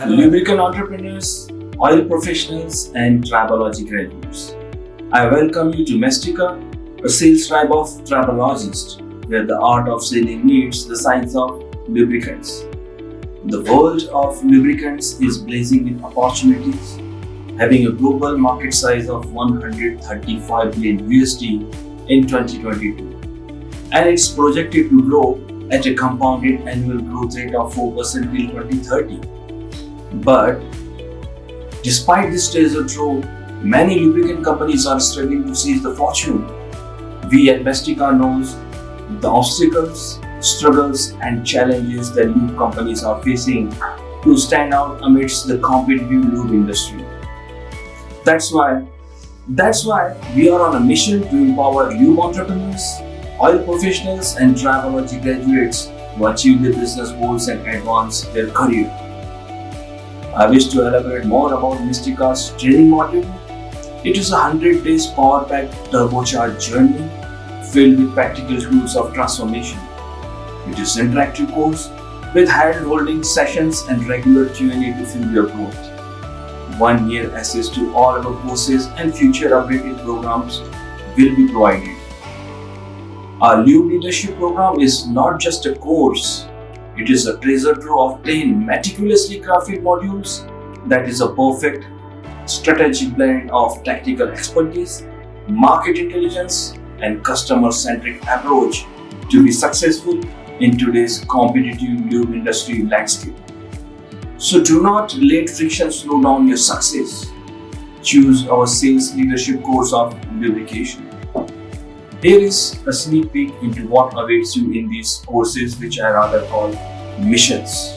lubricant entrepreneurs, oil professionals, and Tribology graduates. I welcome you to Mestica, a sales tribe of tribologists, where the art of selling meets the science of lubricants. The world of lubricants is blazing with opportunities, having a global market size of 135 billion USD in 2022, and it's projected to grow at a compounded annual growth rate of 4% till 2030. But despite this treasure trove, many lubricant companies are struggling to seize the fortune. We at Mestica knows the obstacles, struggles, and challenges that lube companies are facing to stand out amidst the competitive lube industry. That's why we are on a mission to empower lube entrepreneurs, oil professionals, and Tribology graduates to achieve their business goals and advance their career. I wish to elaborate more about Mystica's training module. It is a 100 days power-packed turbocharged journey filled with practical tools of transformation. It is an interactive course with hand-holding sessions and regular Q&A to fuel your growth. 1 year access to all our courses and future updated programs will be provided. Our Lube Leadership Program is not just a course, it is a treasure trove of 10 meticulously crafted modules that is a perfect strategic blend of tactical expertise, market intelligence, and customer-centric approach to be successful in today's competitive lube industry landscape. So do not let friction slow down your success. Choose our sales leadership course of lubrication. Here is a sneak peek into what awaits you in these courses, which I rather call missions.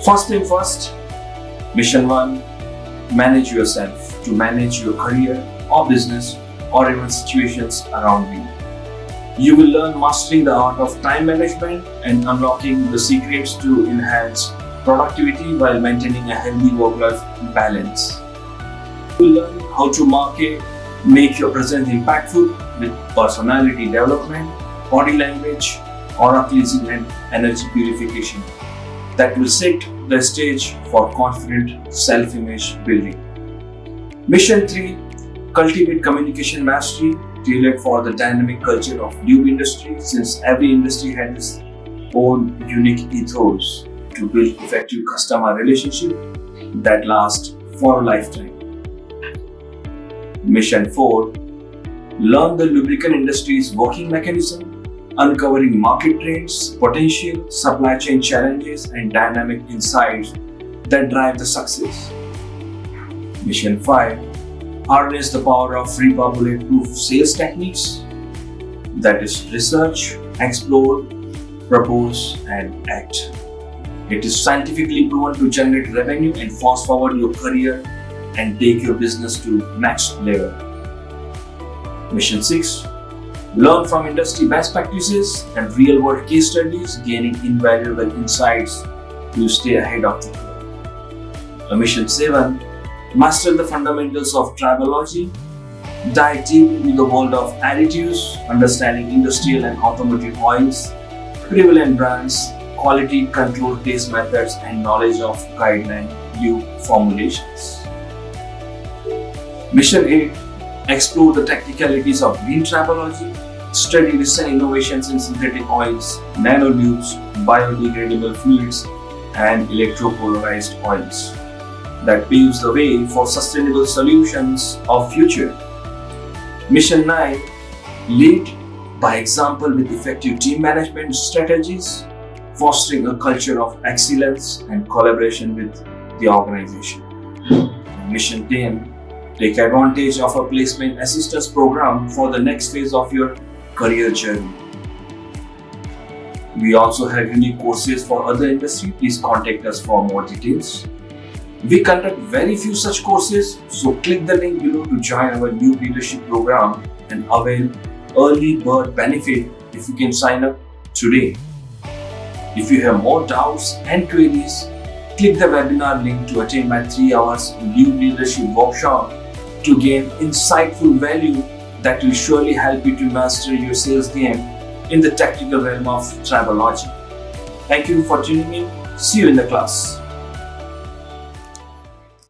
First thing first, Mission 1, manage yourself to manage your career or business or even situations around you. You will learn mastering the art of time management and unlocking the secrets to enhance productivity while maintaining a healthy work-life balance. You will learn how to market, make your presence impactful with personality development, body language, aura cleansing, and energy purification that will set the stage for confident self-image building. Mission 3, cultivate communication mastery tailored for the dynamic culture of lube industry, since every industry has its own unique ethos to build effective customer relationship that last for a lifetime. Mission 4, learn the lubricant industry's working mechanism, uncovering market trends, potential supply chain challenges, and dynamic insights that drive the success. Mission 5, harness the power of repopulate-proof sales techniques, that is research, explore, propose, and act. It is scientifically proven to generate revenue and fast forward your career and take your business to next level. Mission 6, learn from industry best practices and real-world case studies, gaining invaluable insights to stay ahead of the curve. Mission 7, master the fundamentals of tribology, dive deep into the world of additives, understanding industrial and automotive oils, prevalent brands, quality control taste methods, and knowledge of guideline lube formulations. Mission 8, explore the technicalities of green tribology, study recent innovations in synthetic oils, nanolubes, biodegradable fluids, and electropolarized oils that paves the way for sustainable solutions of future. Mission 9, lead by example with effective team management strategies, fostering a culture of excellence and collaboration with the organization. Mission 10, take advantage of a placement assistance program for the next phase of your career journey. We also have unique courses for other industry. Please contact us for more details. We conduct very few such courses, so click the link below to join our Lube Leadership Program and avail early bird benefit if you can sign up today. If you have more doubts and queries, click the webinar link to attend my 3 hours Lube Leadership Workshop to gain insightful value that will surely help you to master your sales game in the technical realm of tribology. Thank you for tuning in. See you in the class.